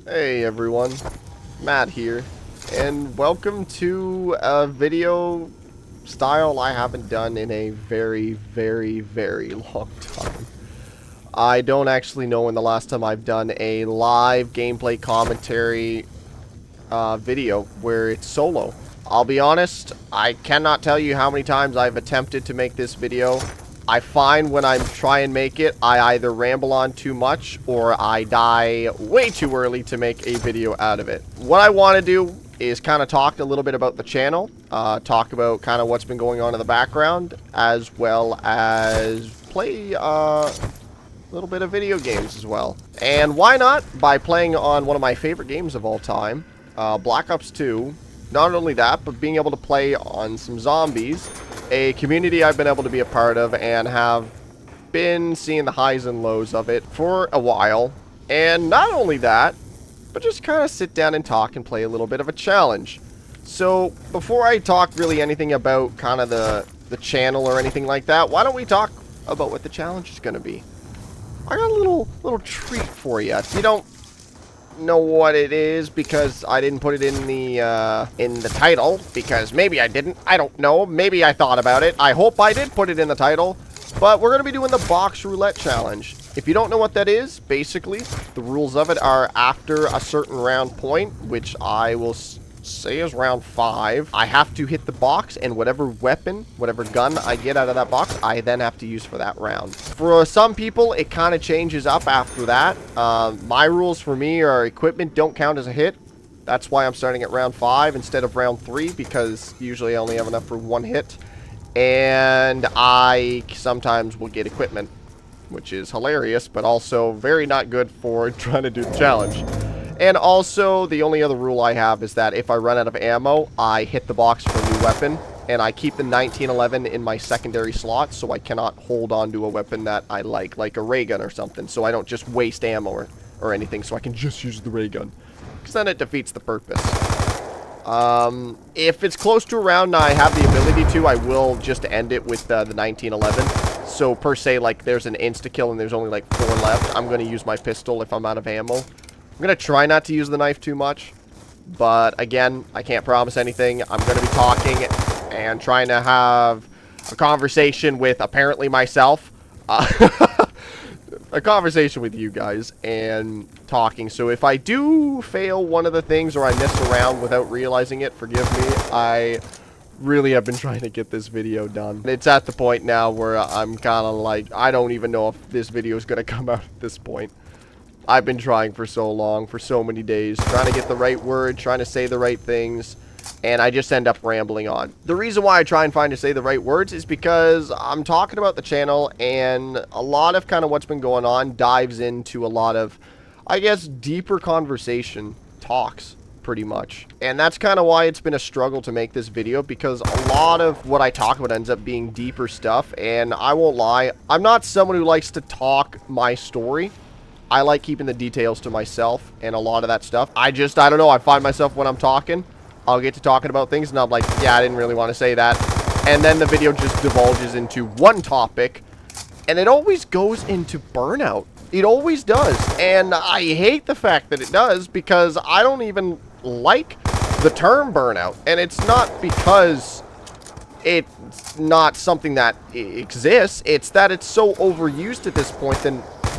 Hey everyone, Matt here, and welcome to a video style I haven't done in a very, very, very long time. I don't actually know when the last time I've done a live gameplay commentary video where it's solo. I'll be honest, I cannot tell you how many times I've attempted to make this video. I find when I try and make it, I either ramble on too much or I die way too early to make a video out of it. What I want to do is kind of talk a little bit about the channel, talk about kind of what's been going on in the background, as well as play a little bit of video games as well. And why not by playing on one of my favorite games of all time, Black Ops 2. Not only that, but being able to play on some zombies, a community I've been able to be a part of and have been seeing the highs and lows of it for a while. And not only that, but just kind of sit down and talk and play a little bit of a challenge. So before I talk really anything about kind of the channel or anything like that, why don't we talk about what the challenge is going to be? I got a little treat for you. If you don't know what it is because I didn't put it in the title, because maybe I didn't, I don't know, maybe I thought about it, I hope I did put it in the title, but we're going to be doing the box roulette challenge. If you don't know what that is, basically the rules of it are after a certain round point, which I will say is round 5, I have to hit the box, and whatever weapon, whatever gun I get out of that box, I then have to use for that round. For some people, it kind of changes up after that. My rules for me are equipment don't count as a hit. That's why I'm starting at round 5 instead of round 3, because usually I only have enough for one hit. And I sometimes will get equipment, which is hilarious, but also very not good for trying to do the challenge. And also, the only other rule I have is that if I run out of ammo, I hit the box for a new weapon, and I keep the 1911 in my secondary slot, so I cannot hold on to a weapon that I like a ray gun or something, so I don't just waste ammo or anything, so I can just use the ray gun, because then it defeats the purpose. If it's close to a round and I have the ability to, I will just end it with the 1911. So, per se, like, there's an insta-kill and there's only, like, 4 left, I'm going to use my pistol if I'm out of ammo. I'm going to try not to use the knife too much, but again, I can't promise anything. I'm going to be talking and trying to have a conversation with apparently myself, a conversation with you guys and talking. So if I do fail one of the things or I miss a round without realizing it, forgive me. I really have been trying to get this video done. It's at the point now where I'm kind of like, I don't even know if this video is going to come out at this point. I've been trying for so long, for so many days, trying to get the right word, trying to say the right things, and I just end up rambling on. The reason why I try and find to say the right words is because I'm talking about the channel, and a lot of kind of what's been going on dives into a lot of, I guess, deeper conversation talks, pretty much. And that's kind of why it's been a struggle to make this video, because a lot of what I talk about ends up being deeper stuff, and I won't lie, I'm not someone who likes to talk my story. I like keeping the details to myself and a lot of that stuff. I don't know, I find myself when I'm talking, I'll get to talking about things and I'm like, yeah, I didn't really want to say that. And then the video just divulges into one topic, and it always goes into burnout. It always does. And I hate the fact that it does, because I don't even like the term burnout. And it's not because it's not something that exists, it's that it's so overused at this point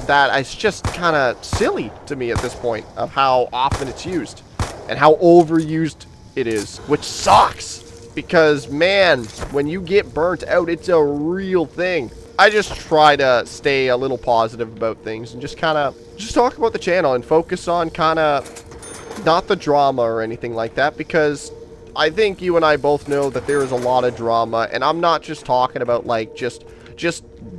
that it's just kind of silly to me at this point of how often it's used and how overused it is, which sucks, because man, when you get burnt out, it's a real thing. I just try to stay a little positive about things and just talk about the channel and focus on kind of not the drama or anything like that, because I think you and I both know that there is a lot of drama, and I'm not just talking about like just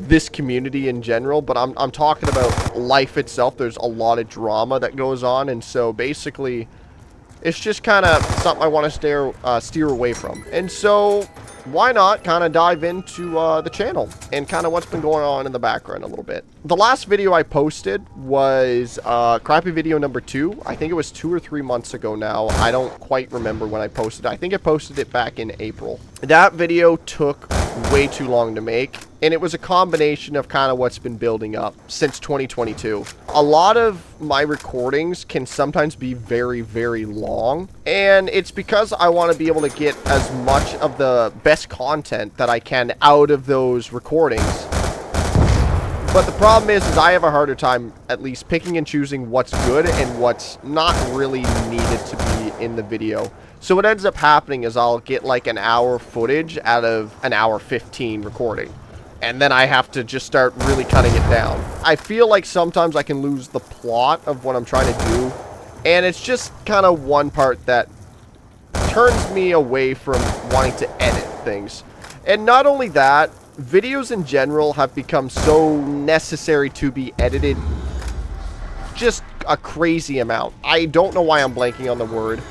this community in general, but I'm talking about life itself. There's a lot of drama that goes on, and so basically it's just kind of something I want to steer away from. And so why not kind of dive into the channel and kind of what's been going on in the background a little bit. The last video I posted was crappy video number 2. I think it was 2 or 3 months ago now. I don't quite remember when I posted it. I think I posted it back in April. That video took way too long to make. And it was a combination of kind of what's been building up since 2022. A lot of my recordings can sometimes be very, very long. And it's because I want to be able to get as much of the best content that I can out of those recordings. But the problem is I have a harder time at least picking and choosing what's good and what's not really needed to be in the video. So what ends up happening is I'll get like an hour footage out of an hour 15 recording. And then I have to just start really cutting it down. I feel like sometimes I can lose the plot of what I'm trying to do. And it's just kind of one part that turns me away from wanting to edit things. And not only that, videos in general have become so necessary to be edited. Just a crazy amount. I don't know why I'm blanking on the word.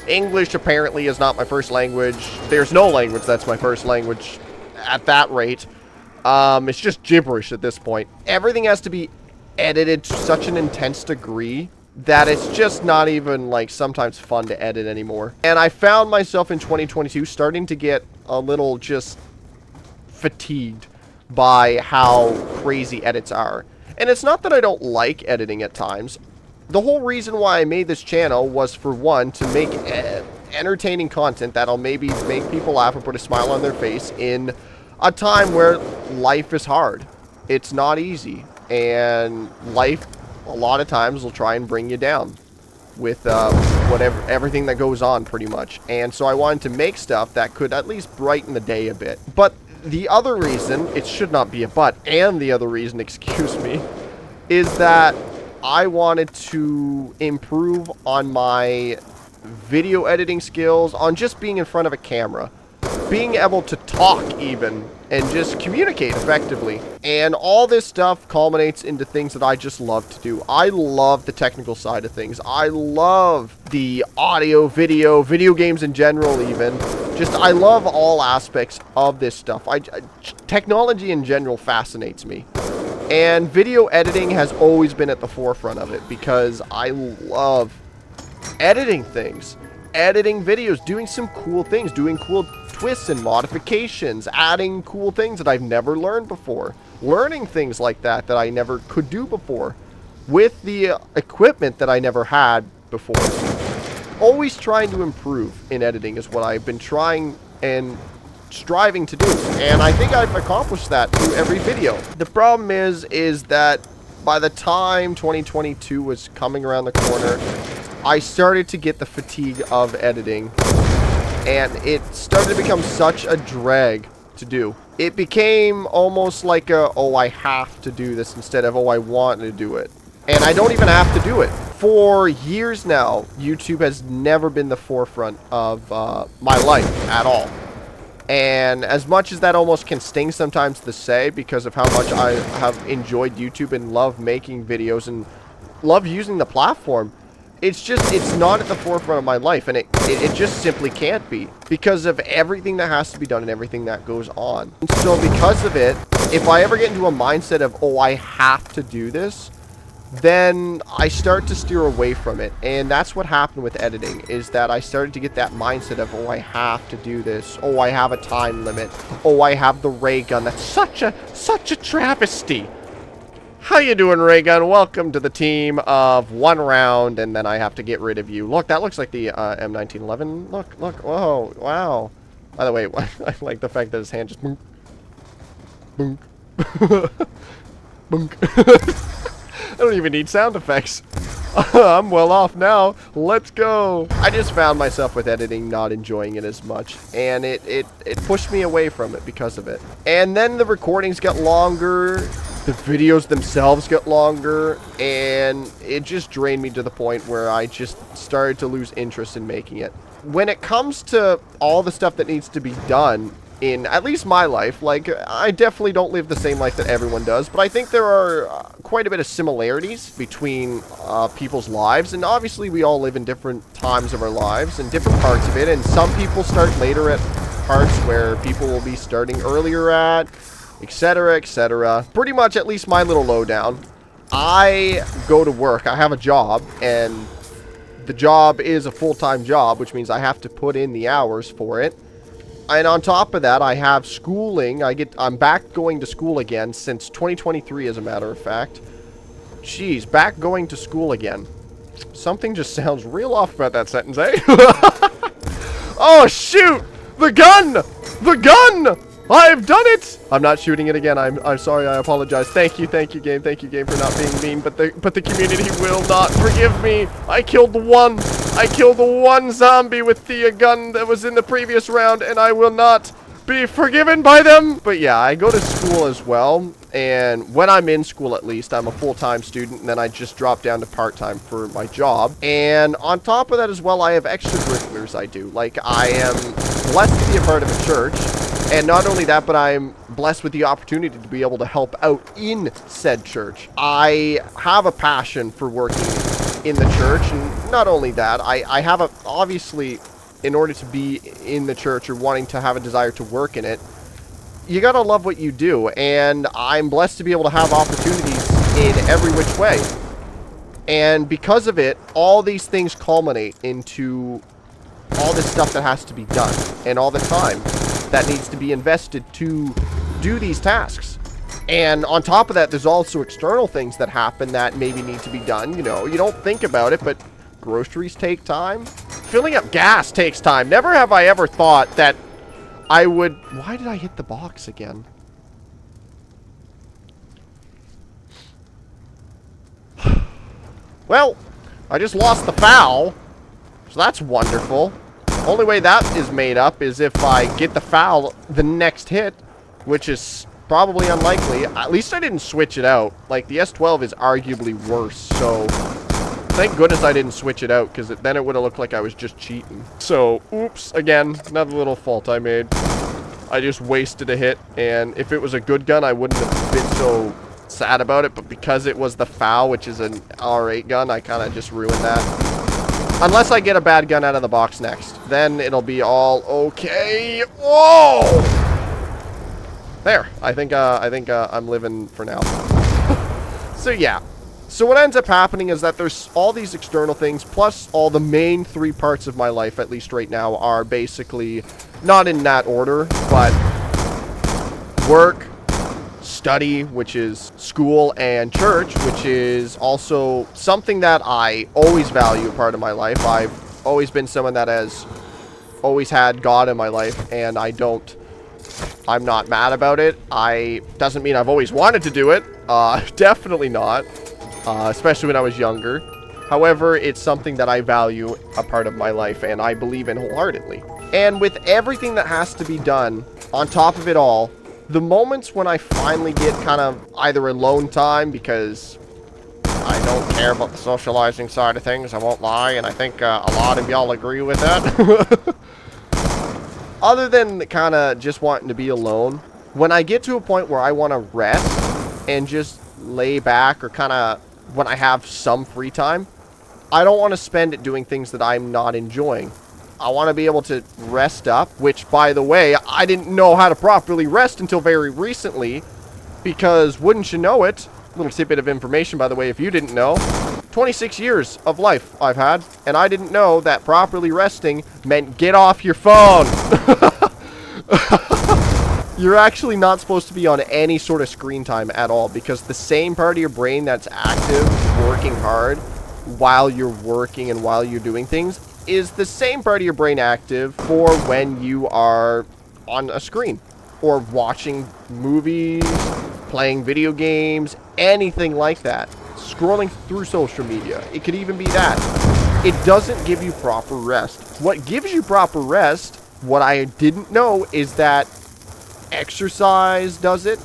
English apparently is not my first language. There's no language that's my first language at that rate. It's just gibberish at this point. Everything has to be edited to such an intense degree that it's just not even, like, sometimes fun to edit anymore. And I found myself in 2022 starting to get a little just fatigued by how crazy edits are. And it's not that I don't like editing at times. The whole reason why I made this channel was, for one, to make entertaining content that'll maybe make people laugh or put a smile on their face in a time where life is hard. It's not easy. And life, a lot of times, will try and bring you down with everything that goes on, pretty much. And so I wanted to make stuff that could at least brighten the day a bit. But the other reason, it should not be a but, and the other reason, excuse me, is that I wanted to improve on my video editing skills, on just being in front of a camera, being able to talk even, and just communicate effectively. And all this stuff culminates into things that I just love to do. I love the technical side of things. I love the audio, video games in general even. Just, I love all aspects of this stuff. Technology in general fascinates me. And video editing has always been at the forefront of it because I love editing things. Editing videos, doing some cool things, doing cool twists and modifications, adding cool things that I've never learned before. Learning things like that that I never could do before. With the equipment that I never had before. Always trying to improve in editing is what I've been trying and striving to do, and I think I've accomplished that through every video. The problem is that by the time 2022 was coming around the corner, I started to get the fatigue of editing, and it started to become such a drag to do. It became almost like oh, I have to do this instead of, oh, I want to do it. And I don't even have to do it. For years now, YouTube has never been the forefront of my life at all. And as much as that almost can sting sometimes to say, because of how much I have enjoyed YouTube and love making videos and love using the platform, it's not at the forefront of my life, and it just simply can't be because of everything that has to be done and everything that goes on. And so because of it, if I ever get into a mindset of, oh, I have to do this, then I start to steer away from it. And that's what happened with editing, is that I started to get that mindset of, oh, I have to do this. Oh, I have a time limit. Oh, I have the ray gun. That's such a travesty. How you doing, ray gun? Welcome to the team of one round, and then I have to get rid of you. Look, that looks like the M1911. Look. Whoa, wow. By the way, I like the fact that his hand just boonk. Boonk. Boonk. I don't even need sound effects. I'm well off now. Let's go. I just found myself with editing not enjoying it as much, and it pushed me away from it because of it. And then the recordings get longer, the videos themselves get longer, and it just drained me to the point where I just started to lose interest in making it. When it comes to all the stuff that needs to be done in at least my life, like, I definitely don't live the same life that everyone does, but I think there are quite a bit of similarities between people's lives, and obviously we all live in different times of our lives and different parts of it, and some people start later at parts where people will be starting earlier at, etc., etc. Pretty much, at least my little lowdown, I go to work, I have a job, and the job is a full-time job, which means I have to put in the hours for it. And on top of that, I have schooling. I'm back going to school again since 2023, as a matter of fact. Jeez, back going to school again. Something just sounds real off about that sentence, eh? Oh, shoot! The gun! The gun! I've done it! I'm not shooting it again. I'm sorry. I apologize. Thank you, game. Thank you, game, for not being mean. But the community will not forgive me. I killed the one zombie with the gun that was in the previous round, and I will not be forgiven by them. But yeah, I go to school as well. And when I'm in school, at least, I'm a full-time student, and then I just drop down to part-time for my job. And on top of that as well, I have extracurriculars I do. Like, I am blessed to be a part of a church. And not only that, but I'm blessed with the opportunity to be able to help out in said church. I have a passion for working in the church, and not only that, I have a, obviously, in order to be in the church or wanting to have a desire to work in it, you gotta love what you do, and I'm blessed to be able to have opportunities in every which way. And because of it, all these things culminate into all this stuff that has to be done, and all the time that needs to be invested to do these tasks. And on top of that, there's also external things that happen that maybe need to be done. You know, you don't think about it, but groceries take time. Filling up gas takes time. Never have I ever thought that I would... Why did I hit the box again? Well, I just lost the foul, so that's wonderful. Only way that is made up is if I get the foul the next hit, which is probably unlikely. At least I didn't switch it out. Like, the S12 is arguably worse, so thank goodness I didn't switch it out, because then it would have looked like I was just cheating. So, oops, again, another little fault I made. I just wasted a hit, and if it was a good gun, I wouldn't have been so sad about it, but because it was the foul, which is an R8 gun, I kind of just ruined that. Unless I get a bad gun out of the box next. Then it'll be all okay. Whoa! There. I think I'm living for now. So yeah. So what ends up happening is that there's all these external things, plus all the main three parts of my life, at least right now, are basically not in that order, but work, study, which is school, and church, which is also something that I always value a part of my life. I've always been someone that has always had God in my life, and I'm not mad about it. Doesn't mean I've always wanted to do it. Definitely not. Especially when I was younger. However, it's something that I value a part of my life, and I believe in wholeheartedly. And with everything that has to be done, on top of it all, the moments when I finally get kind of either alone time, because I don't care about the socializing side of things, I won't lie, and I think a lot of y'all agree with that. Other than kind of just wanting to be alone, when I get to a point where I want to rest and just lay back, or kind of when I have some free time, I don't want to spend it doing things that I'm not enjoying. I want to be able to rest up, which, by the way, I didn't know how to properly rest until very recently, because wouldn't you know it, little tidbit of information, by the way, if you didn't know, 26 years of life I've had, and I didn't know that properly resting meant get off your phone. You're actually not supposed to be on any sort of screen time at all, because the same part of your brain that's active, working hard, while you're working and while you're doing things, is the same part of your brain active for when you are on a screen, or watching movies, playing video games, anything like that. Scrolling through social media. It could even be that. It doesn't give you proper rest. What gives you proper rest, what I didn't know, is that exercise does it,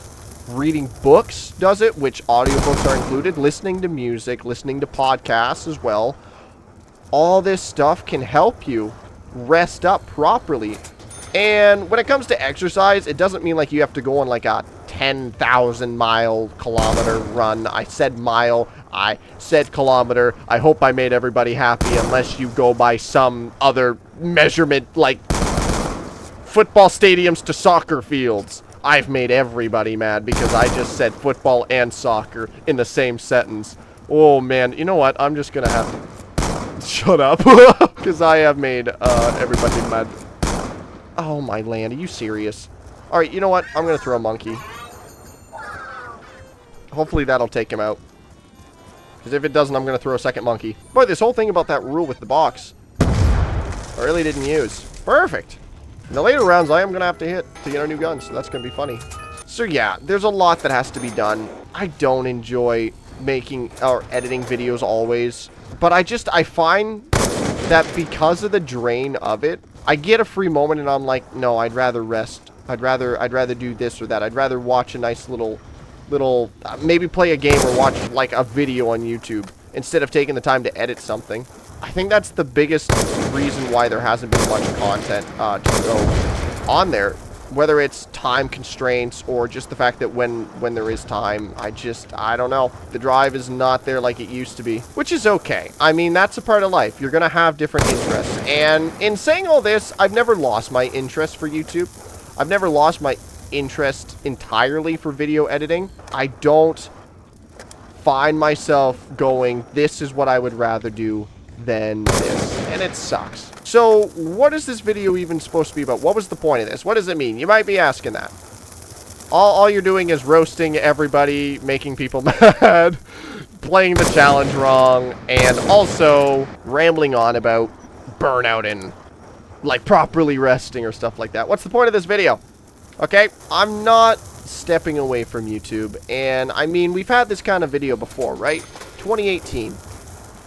reading books does it, which audiobooks are included, listening to music, listening to podcasts as well. All this stuff can help you rest up properly. And when it comes to exercise, it doesn't mean like you have to go on like a 10,000 kilometer run. I said mile, I said kilometer. I hope I made everybody happy, unless you go by some other measurement like football stadiums to soccer fields. I've made everybody mad because I just said football and soccer in the same sentence. Oh man, you know what? I'm just gonna have to shut up because I have made everybody mad. Oh, my land. Are you serious? Alright, you know what? I'm going to throw a monkey. Hopefully that'll take him out. Because if it doesn't, I'm going to throw a second monkey. Boy, this whole thing about that rule with the box, I really didn't use. Perfect. In the later rounds, I am going to have to hit to get a new gun, so that's going to be funny. So yeah, there's a lot that has to be done. I don't enjoy making or editing videos always. But I find that because of the drain of it, I get a free moment and I'm like, no, I'd rather rest. I'd rather do this or that. I'd rather watch a nice little maybe play a game or watch like a video on YouTube instead of taking the time to edit something. I think that's the biggest reason why there hasn't been much content to go on there, whether it's time constraints or just the fact that when there is time, I don't know. The drive is not there like it used to be, which is okay. I mean, that's a part of life. You're gonna have different interests. And in saying all this, I've never lost my interest for YouTube. I've never lost my interest entirely for video editing. I don't find myself going, this is what I would rather do than this, and it sucks. So what is this video even supposed to be about? What was the point of this? What does it mean? You might be asking that. All you're doing is roasting everybody, making people mad, playing the challenge wrong, and also rambling on about burnout and like properly resting or stuff like that. What's the point of this video? Okay, I'm not stepping away from YouTube, and I mean, we've had this kind of video before, right? 2018.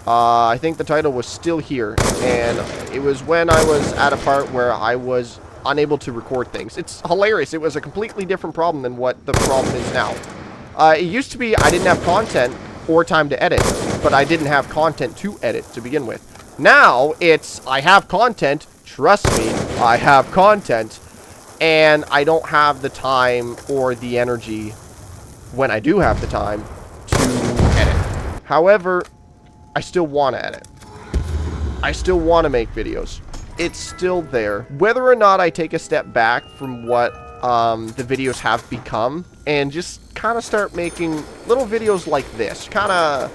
I think the title was Still Here, and it was when I was at a part where I was unable to record things. It's hilarious. It was a completely different problem than what the problem is now. It used to be I didn't have content or time to edit, but I didn't have content to edit to begin with. Now, it's I have content, trust me, I have content, and I don't have the time or the energy when I do have the time to edit. However, I still want to edit. I still want to make videos. It's still there. Whether or not I take a step back from what the videos have become and just kind of start making little videos like this. Kind of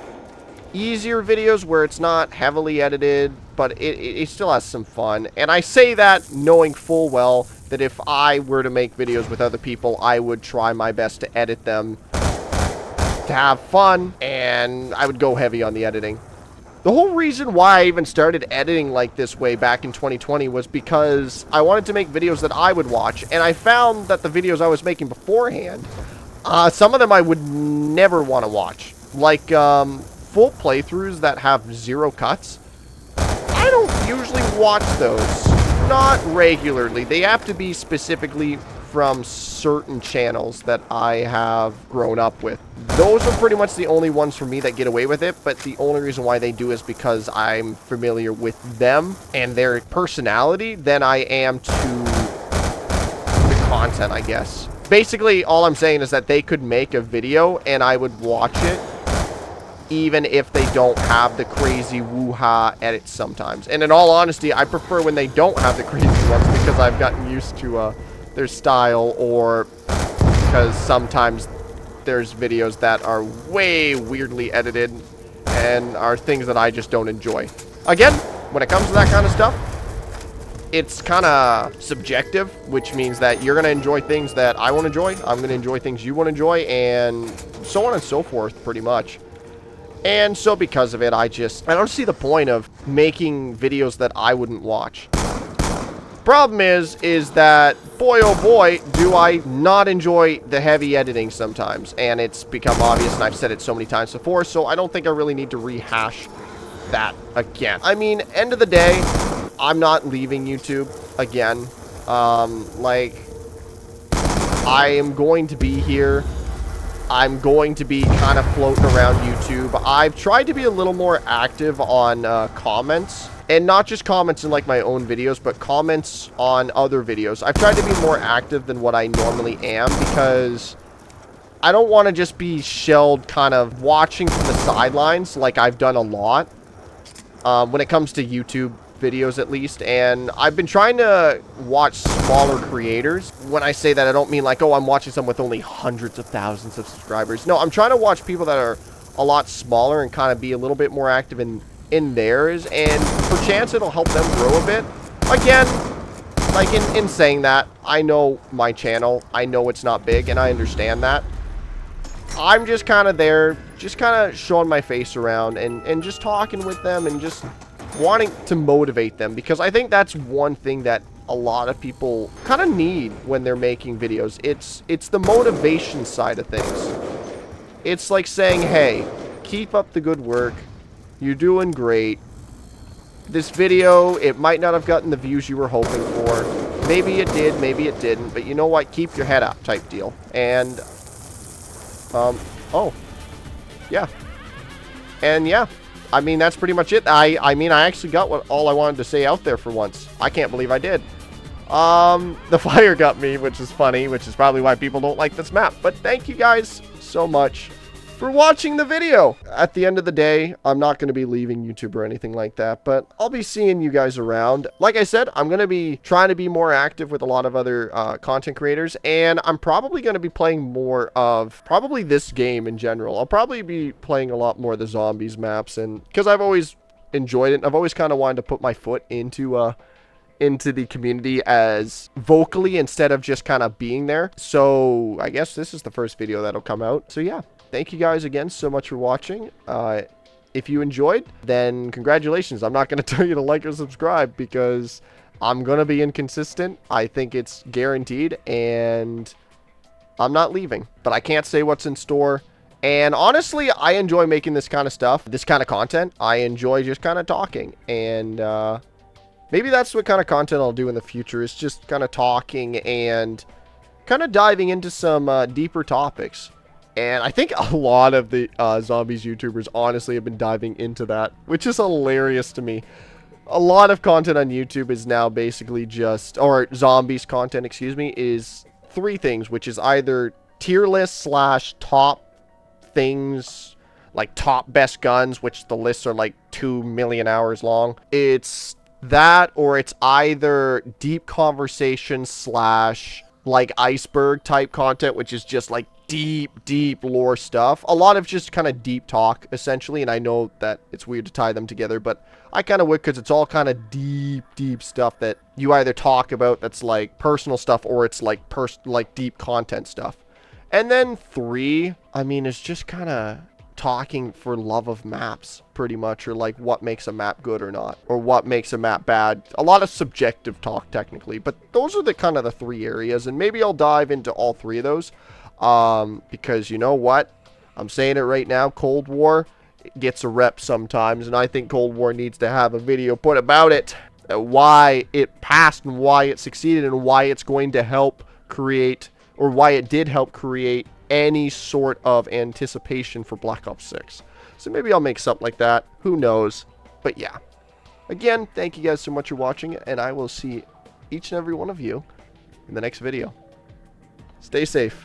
easier videos where it's not heavily edited, but it still has some fun. And I say that knowing full well that if I were to make videos with other people, I would try my best to edit them to have fun, and I would go heavy on the editing. The whole reason why I even started editing like this way back in 2020 was because I wanted to make videos that I would watch, and I found that the videos I was making beforehand, some of them I would never want to watch. Like, full playthroughs that have 0 cuts. I don't usually watch those. Not regularly. They have to be specifically from certain channels that I have grown up with. Those are pretty much the only ones for me that get away with it, but the only reason why they do is because I'm familiar with them and their personality than I am to the content, I guess. Basically, all I'm saying is that they could make a video and I would watch it even if they don't have the crazy woo-ha edits sometimes. And in all honesty, I prefer when they don't have the crazy ones because I've gotten used to their style, or because sometimes there's videos that are way weirdly edited and are things that I just don't enjoy. Again, when it comes to that kind of stuff, it's kind of subjective, which means that you're going to enjoy things that I want to enjoy, I'm going to enjoy things you want to enjoy, and so on and so forth, pretty much. And so because of it, I don't see the point of making videos that I wouldn't watch. Problem is that, boy oh boy, do I not enjoy the heavy editing sometimes. And it's become obvious, and I've said it so many times before, so I don't think I really need to rehash that again. I mean, end of the day, I'm not leaving YouTube again. Like, I am going to be here. I'm going to be kind of floating around YouTube. I've tried to be a little more active on comments. And not just comments in like my own videos, but comments on other videos. I've tried to be more active than what I normally am because I don't want to just be shelled kind of watching from the sidelines like I've done a lot when it comes to YouTube videos at least. And I've been trying to watch smaller creators. When I say that, I don't mean like, oh, I'm watching some with only hundreds of thousands of subscribers. No, I'm trying to watch people that are a lot smaller and kind of be a little bit more active in theirs, and perchance it'll help them grow a bit. Again, like, in saying that, I know my channel. I know it's not big, and I understand that. I'm just kind of there, just kind of showing my face around and just talking with them and just wanting to motivate them, because I think that's one thing that a lot of people kind of need when they're making videos. It's the motivation side of things. It's like saying, hey, keep up the good work. You're doing great. This video, it might not have gotten the views you were hoping for. Maybe it did, maybe it didn't, but you know what? Keep your head up type deal. And oh, yeah. And yeah, I mean, that's pretty much it. I mean, I actually got all I wanted to say out there for once. I can't believe I did. The fire got me, which is funny, which is probably why people don't like this map. But thank you guys so much for watching the video. At the end of the day, I'm not going to be leaving YouTube or anything like that, but I'll be seeing you guys around. Like I said, I'm going to be trying to be more active with a lot of other content creators, and I'm probably going to be playing more of probably this game in general. I'll probably be playing a lot more of the zombies maps, and because I've always enjoyed it, I've always kind of wanted to put my foot into the community as vocally instead of just kind of being there. So I guess this is the first video that'll come out. So yeah. Thank you guys again so much for watching. If you enjoyed, then congratulations. I'm not going to tell you to like or subscribe because I'm going to be inconsistent. I think it's guaranteed, and I'm not leaving. But I can't say what's in store. And honestly, I enjoy making this kind of stuff, this kind of content. I enjoy just kind of talking. And maybe that's what kind of content I'll do in the future, is just kind of talking and kind of diving into some deeper topics. And I think a lot of the zombies YouTubers honestly have been diving into that, which is hilarious to me. A lot of content on YouTube is now basically just, or zombies content, excuse me, is three things, which is either tier list / top things, like top best guns, which the lists are like 2 million hours long. It's that, or it's either deep conversation / like iceberg type content, which is just like deep lore stuff. A lot of just kind of deep talk, essentially, and I know that it's weird to tie them together, but I kind of would, because it's all kind of deep stuff that you either talk about that's like personal stuff, or it's like deep content stuff. And then 3, I mean, it's just kind of talking for love of maps, pretty much, or like what makes a map good or not, or what makes a map bad. A lot of subjective talk, technically, but those are the kind of the 3 areas, and maybe I'll dive into all 3 of those. Because you know what? I'm saying it right now, Cold War gets a rep sometimes, and I think Cold War needs to have a video put about it. Why it passed, and why it succeeded, and why it's going to help create, or why it did help create any sort of anticipation for Black Ops 6. So maybe I'll make something like that. Who knows? But yeah. Again, thank you guys so much for watching, and I will see each and every one of you in the next video. Stay safe.